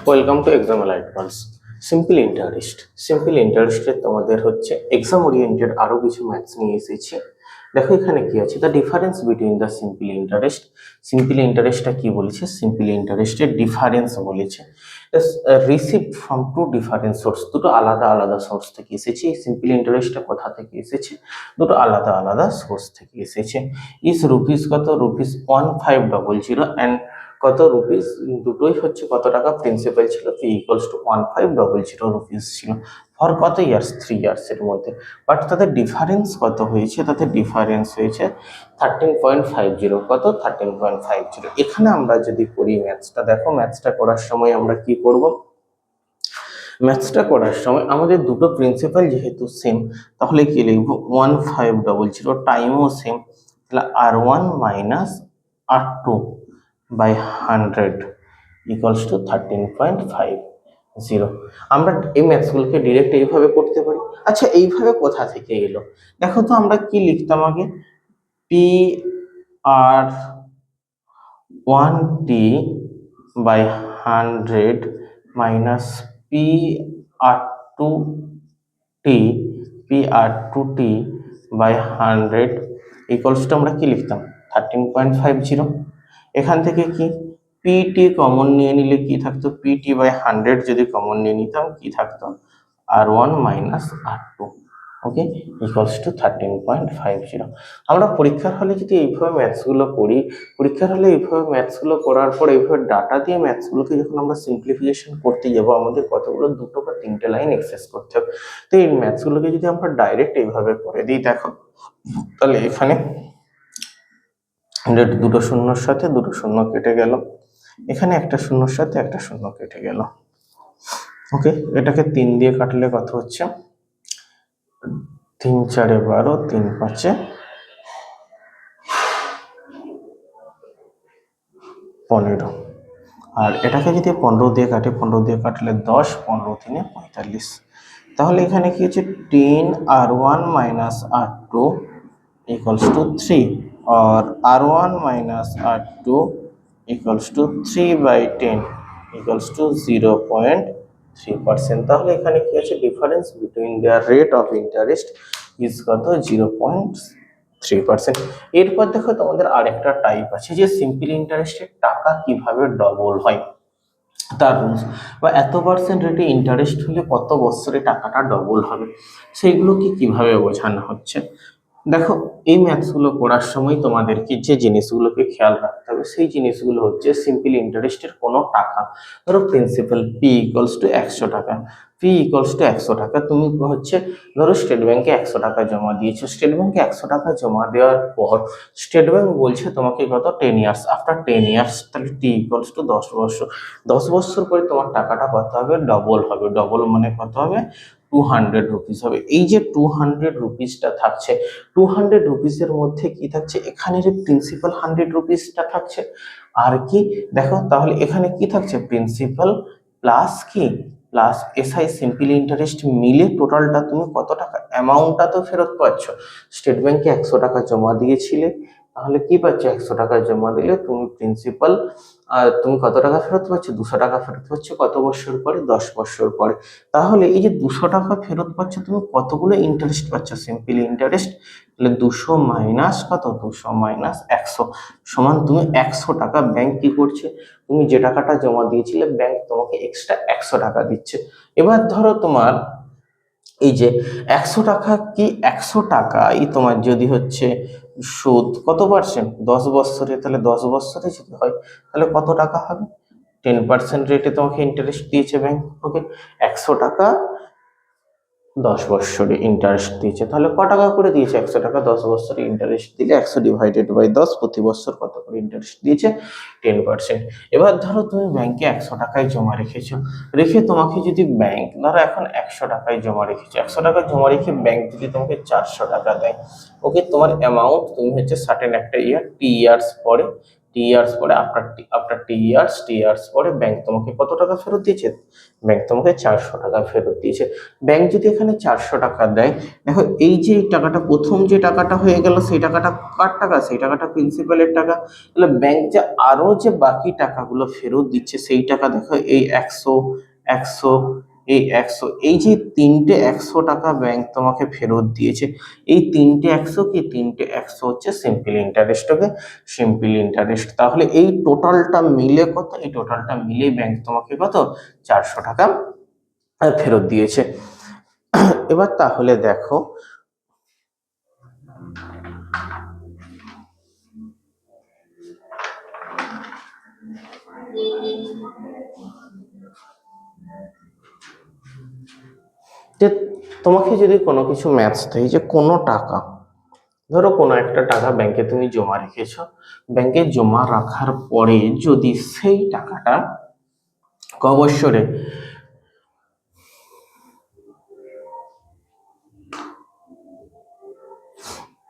Welcome to exam allied pulse. Simple interest. Simple ইন্টারেস্টে তোমাদের হচ্ছে এক্সাম ওরিয়েন্টেড আরো কিছু ম্যাথস নিয়ে এসেছি। দেখো এখানে কি আছে, the difference between the simple interest. Simple ইন্টারেস্টটা কি বলেছে? সিম্পল ইন্টারেস্টের ডিফারেন্স বলেছে। Receive from two different source, দুটো আলাদা আলাদা সোর্স থেকে এসেছে। এই সিম্পল ইন্টারেস্টটা কোথা থেকে এসেছে? দুটো আলাদা আলাদা সোর্স থেকে এসেছে। ইস রুপিস কত? রুপিস 1500 অ্যান্ড কত রুপিস, দুটোই হচ্ছে কত টাকা প্রিন্সিপাল ছিল, পি ইকুয়ালস টু 1500 রুপিস ছিল ফর কত ইয়ার্স? 3 ইয়ার্স এর মধ্যে। বাট তাদের ডিফারেন্স কত হয়েছে? তাদের ডিফারেন্স হয়েছে 13.50। কত? 13.50। এখানে আমরা যদি করি ম্যাথসটা, দেখো ম্যাথসটা করার সময় আমরা কি করব? ম্যাথসটা করার সময় আমাদের দুটো প্রিন্সিপাল যেহেতু সেম, তাহলে কি লিখবো? 1500, টাইমও সেম, তাহলে R1 minus R2 by 100 equals two 13.50। আমরা এই ম্যাথসগুলোকে ডিরেক্ট এইভাবে করতে পারি। আচ্ছা, এইভাবে কোথা থেকে এলো? দেখো তো, আমরা কি লিখতাম আগে? P R 1t by 100 minus P R 2t, P R 2t by 100 equals to আমরা কি লিখতাম? 13.50। এখান থেকে কি পিটি কমন নিয়ে নিলে কি থাকতো? পিটি বাই 100 যদি কমন নিয়ে নিতাম কি থাকতো? R1 minus R2, okay, equals to 13.50। আমরা পরীক্ষার হলে যদি এইভাবে ম্যাথসগুলো করি, পরীক্ষার হলে এইভাবে ম্যাথসগুলো করার পর এইভাবে ডাটা দিয়ে ম্যাথসগুলোকে যখন আমরা সিম্পলিফিকেশন করতে যাবো, আমাদের কতগুলো দুটো বা তিনটে লাইন এক্সেস করতে হবে। তো এই ম্যাথসগুলোকে যদি আমরা ডাইরেক্ট এইভাবে করে দিই, দেখো তাহলে এখানে দুটো শূন্যর সাথে দুটো শূন্য কেটে গেল, এখানে একটা শূন্যর সাথে একটা শূন্য কেটে গেল, ওকে। এটাকে 3 দিয়ে কাটলে কত হচ্ছে? 3 4 12, 3 5 15। আর এটাকে যদি 15 দিয়ে কাটে, 15 দিয়ে কাটলে 10, 15 3 45। তাহলে এখানে কি হচ্ছে? 10R1 minus R2 equals to 3 और R1 minus R2 equals to 3 by 10 equals to 0.3%। তাহলে এখানে কি আছে? Difference between there rate of interest is কত? 0.3%। এরপর দেখো তোমাদের আরেকটা টাইপ আছে যে সিম্পল ইন্টারেস্টের টাকা কিভাবে ডবল হয় তার রুলস, বা এত পার্সেন্ট রেটে ইন্টারেস্ট হলে কত বছরে টাকাটা ডবল হবে, সেইগুলোকে কিভাবে বোঝানো হচ্ছে। দেখো, এই ম্যাথসগুলো করার সময় তোমাদেরকে যে জিনিসগুলোকে খেয়াল রাখতে হবে, সেই জিনিসগুলো হচ্ছে সিম্পল ইন্টারেস্টের কোনো টাকা, ধরো প্রিন্সিপাল পি ইকুয়ালস টু 100 টাকা, পি ইকুয়ালস টু 100 টাকা, তুমি হচ্ছে ধরো স্টেট ব্যাংকে 100 টাকা জমা দিয়েছো। স্টেট ব্যাংকে 100 টাকা জমা দেওয়ার পর স্টেট ব্যাংক বলছে তোমাকে কত? 10 ইয়ার্স। আফটার 10 ইয়ার্স তাহলে টি ইকুয়ালস টু 10 বছর। 10 বছর পরে তোমার টাকাটা কত হবে? ডবল হবে। ডবল মানে কত হবে? 200 রুপিস হবে। এই যে 200 রুপিসটা থাকছে, 200 রুপিসের মধ্যে কি থাকছে? এখানে যে প্রিন্সিপাল 100 রুপিসটা থাকছে, আর কি দেখো তাহলে এখানে কি থাকছে? প্রিন্সিপাল প্লাস কি? প্লাস এসআই সিম্পল ইন্টারেস্ট মিলে টোটালটা তুমি কত টাকা অ্যামাউন্টটা তো ফেরত পাচ্ছ। স্টেট ব্যাংকে 100 টাকা জমা দিয়েছিলে, তাহলে কি পাচ্ছ? 100 টাকা জমা দিলে তুমি প্রিন্সিপাল তুমি কত টাকা ফেরত পাচ্ছ? 200 টাকা ফেরত পাচ্ছ। কত বছর পরে? 10 বছর পরে। তাহলে এই যে 200 টাকা ফেরত পাচ্ছ, তুমি কতগুলো ইন্টারেস্ট পাচ্ছ? Simple interest. তাহলে 200 মাইনাস কত? 200 মাইনাস 100 সমান তুমি 100 টাকা ব্যাংক কি করছে? তুমি যে টাকাটা জমা দিয়েছিলে, ব্যাংক তোমাকে এক্সট্রা 100 টাকা দিচ্ছে। এবার ধরো তোমার এই যে 100 টাকা, কি 100 টাকাই তোমার যদি হচ্ছে সুদ কত পার্সেন্ট? 10 বছরে, তাহলে 10 বছরে যদি হয় তাহলে কত টাকা হবে? 10% রেটে তোমাকে ইন্টারেস্ট দিয়েছে ব্যাংক, ওকে। 100 টাকা 10 বছরে ইন্টারেস্ট দিয়েছে, তাহলে ক টাকা করে দিয়েছে? 100 টাকা 10 বছরে ইন্টারেস্ট দিলে 100 ডিভাইডেড বাই 10, প্রতি বছর কত করে ইন্টারেস্ট দিয়েছে? 10%। এবার ধরো তুমি ব্যাংকে 100 টাকায় জমা রেখেছো, রেখে তোমাকে যদি ব্যাংক ধরো এখন 100 টাকায় জমা রেখেছো, 100 টাকা জমা রেখে ব্যাংক যদি তোমাকে 400 টাকা দেয়, ওকে, তোমার অ্যামাউন্ট তুমি হচ্ছে সার্টেন একটা ইয়ার, টি ইয়ার্স পরে ইয়ার্স পরে আফটার টি ইয়ার্স পরে ব্যাংক তোমাকে কত টাকা ফেরত দিয়েছে? ব্যাংক তোমাকে 400 টাকা ফেরত দিয়েছে। ব্যাংক যদি এখানে 400 টাকা দেয়, দেখো এই যে টাকাটা প্রথম যে টাকাটা হয়ে গেল সেই টাকাটা কার টাকা? সেই টাকাটা প্রিন্সিপালের টাকা। তাহলে ব্যাংক যে আরো যে বাকি টাকাগুলো ফেরত দিচ্ছে সেই টাকা দেখো এই 100, 100, এই 100, এই যে তিনটে 100 টাকা ব্যাংক তোমাকে ফেরত দিয়েছে। এই তিনটে 100 কি? তিনটে 100 হচ্ছে সিম্পল ইন্টারেস্ট। ওকে, সিম্পল ইন্টারেস্ট। তাহলে এই টোটালটা মিলে কত? এই টোটালটা মিলে ব্যাংক তোমাকে কত? 400 টাকা ফেরত দিয়েছে। এবার তাহলে দেখো যে তোমাকে যদি কোনো কিছু ম্যাথস দেয় যে কোনো টাকা, ধরো কোনো একটা টাকা ব্যাংকে তুমি জমা রেখেছো, ব্যাংকে জমা রাখার পরে যদি সেই টাকাটা ক বৎসরে,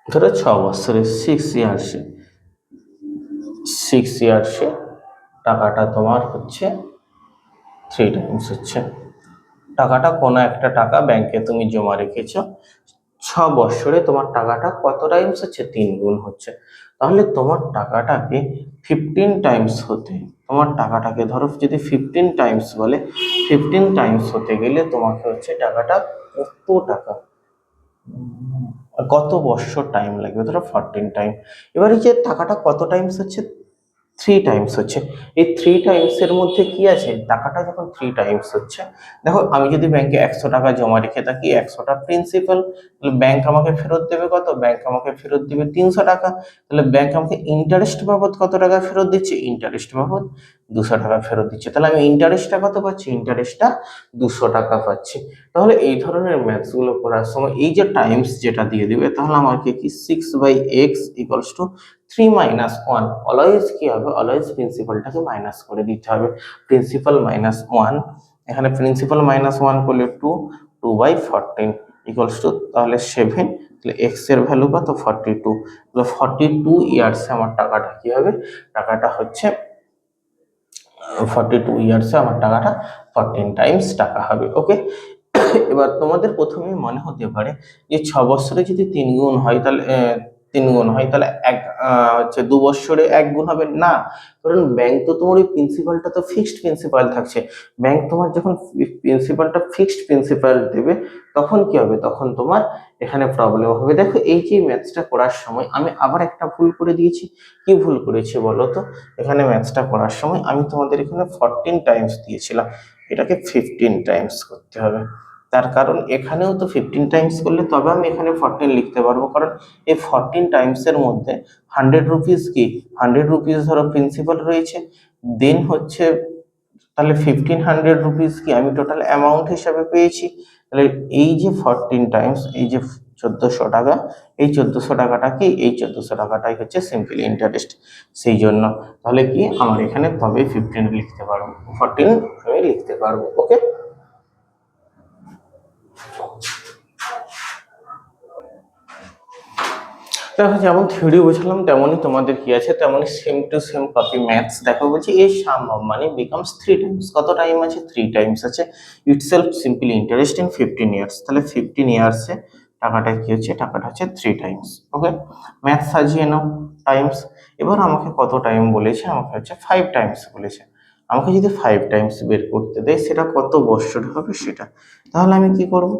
ধরো 6 বছরে, 6 ইয়ার্সে টাকাটা তোমার হচ্ছে 3 টাইমস হচ্ছে টাকাটা, কোনো একটা টাকা ব্যাংকে তুমি জমা রেখেছো, 6 বছরে তোমার টাকাটা কত টাইমস হচ্ছে? 3 গুণ হচ্ছে। তাহলে তোমার টাকাটাকে 15 টাইমস হতে, তোমার টাকাটাকে ধরো যদি 15 টাইমস বলে, 15 টাইমস হতে গেলে তোমাকে হচ্ছে টাকাটা কত টাকা, কত বছর টাইম লাগবে? ধরো 14 টাইম। এবারে যে টাকাটা কত টাইমস হচ্ছে? 3 টাইমস হচ্ছে। এই 3 টাইমস এর মধ্যে কি আছে? টাকাটা যখন 3 টাইমস হচ্ছে, দেখো আমি যদি ব্যাংকে 100 টাকা জমা রেখে থাকি, 100টা প্রিন্সিপাল, তাহলে ব্যাংক আমাকে ফেরত দেবে কত? ব্যাংক আমাকে ফেরত দেবে 300 টাকা। তাহলে ব্যাংক আমাকে ইন্টারেস্ট বাবদ কত টাকা ফেরত দিচ্ছে? ইন্টারেস্ট বাবদ 200 টাকা ফেরত দিচ্ছে। তাহলে আমি ইন্টারেস্টটা কত পাচ্ছি? ইন্টারেস্টটা 200 টাকা পাচ্ছি। তাহলে এই ধরনের ম্যাথস গুলো করার সময় এই যে টাইমস যেটা দিয়ে দিবে, তাহলে আমাকে কি 6/x equals to 3 minus 1, always কি হবে? অলওয়েজ প্রিন্সিপালটাকে মাইনাস করে দিতে হবে। প্রিন্সিপাল মাইনাস 1, এখানে প্রিন্সিপাল মাইনাস 1 করলে 2/14 ইকুয়ালস টু তাহলে 7। তাহলে এক্স এর ভ্যালু কত? 42। তাহলে 42 ইয়ার্সে আমার টাকাটা কি হবে? টাকাটা হচ্ছে 42 ইয়ার্সে আমার টাকাটা 14 টাইমস টাকা হবে। ওকে, এবার তোমাদের প্রথমেই মনে হতে পারে যে 6 বছরে যদি 3 গুণ হয় তাহলে 3 গুণ হয় তাহলে হচ্ছে 2 বছরে 1 গুণ হবে না। কারণ ব্যাংক তো তোমার ওই প্রিন্সিপালটা তো ফিক্সড প্রিন্সিপাল থাকছে। ব্যাংক তোমার যখন প্রিন্সিপালটা ফিক্সড প্রিন্সিপাল দেবে তখন কি হবে? তখন তোমার এখানে প্রবলেম হবে। দেখো এই যে ম্যাথসটা করার সময় আমি আবার একটা ভুল করে দিয়েছি। কি ভুল করেছি বলো তো? এখানে ম্যাথসটা করার সময় আমি তোমাদের এখানে 14 টাইমস দিয়েছিলাম, এটাকে 15 টাইমস করতে হবে। তার কারণ এখানেও তো 15 টাইমস করলে তবে আমি এখানে 14 লিখতে পারবো, কারণ এই 14 টাইমস এর মধ্যে 100 রুপিস কি, 100 রুপিস ধরো প্রিন্সিপাল রয়েছে, দেন হচ্ছে তাহলে 1500 রুপিস কি আমি টোটাল অ্যামাউন্ট হিসাবে পেয়েছি। তাহলে এই যে 14 টাইমস, এই যে 1400 টাকা, এই 1400 টাকাটা কি? এই 1400 টাকাটাই হচ্ছে সিম্পল ইন্টারেস্ট। সেই জন্য তাহলে কি আমার এখানে তবে 15 লিখতে পারবো, 14 আমি লিখতে পারবো। ওকে, দেখো যেমন থিওরি বুঝলাম তেমনই তোমাদের কি আছে, তেমনই same to same copy maths. দেখো বলছি এই সাম অফ মানি বিকামস 3 টাইমস, কত টাইম আছে? 3 টাইমস আছে। Itself simple interest in 15 years, তাহলে 15 ইয়ার্সে টাকাটা কি হচ্ছে? টাকাটা হচ্ছে 3 টাইমস। ওকে, ম্যাথ সাজিয়ে নাও টাইমস। এবার আমাকে কত টাইম বলেছে? আমাকে হচ্ছে 5 টাইমস বলেছে। আমাকে যদি 5 টাইমস বের করতে দেয় সেটা কত বৎসর হবে সেটা, তাহলে আমি কি করব?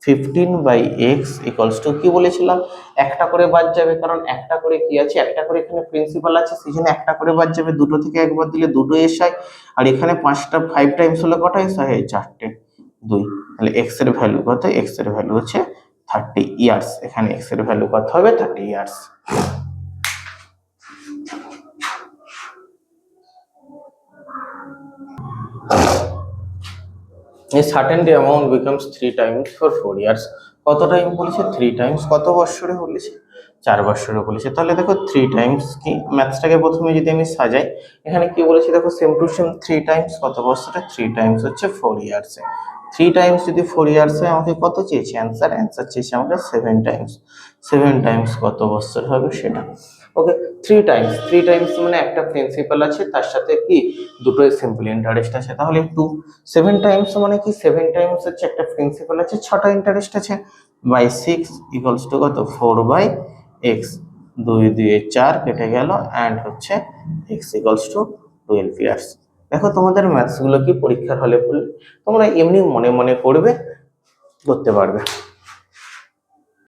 15/x ইকুয়ালস টু কি বলেছিলাম? একটা করে বাদ যাবে, কারণ একটা করে কি আছে? একটা করে এখানে প্রিন্সিপাল আছে, সেই জন্য একটা করে বাদ যাবে। দুটো থেকে একবার দিলে দুটো এস হয়। আর এখানে 5টা 5 টাইমস হলে কটা এস হয়? 4টে, 2। তাহলে এক্স এর ভ্যালু কত? এক্স এর ভ্যালু হচ্ছে 30 ইয়ার্স। এখানে এক্স এর ভ্যালু কত হবে? 30 years. A certainty amount becomes 3 times for 4 years. কত টাইম বলেছে? 3 টাইমস। কত বছরে বলেছে? 4 বছরে বলেছে। তাহলে দেখো 3 টাইমস কি, ম্যাথসটাকে প্রথমে যদি আমি সাজাই, এখানে কি বলেছে দেখো সেম টু সেম 3 টাইমস কত বছরে? 3 টাইমস হচ্ছে 4 ইয়ার্সে। 3 টাইমস যদি 4 ইয়ার্সে আমাকে কত চেয়েছে? অ্যান্সার চেয়েছে আমাকে 7 টাইমস। 7 টাইমস কত বছর হবে সেটা। ওকে, থ্রি টাইমস মানে একটা প্রিন্সিপাল আছে, তার সাথে কি দুটোই সিম্পল ইন্টারেস্ট আছে, তাহলে 2। 7 টাইমস মানে কি, 7 টাইমস হচ্ছে একটা প্রিন্সিপাল আছে, 6টা ইন্টারেস্ট আছে, বাই 6 ইকুয়ালস টু কত, 4/x। 2 2 4 কেটে গেল, অ্যান্ড হচ্ছে x ইকুয়ালস টু 12 ইয়ার্স। দেখো তোমাদের ম্যাথস গুলো কি পরীক্ষার হলে তোমরা এমনি মনে মনে করবে, করতে পারবে।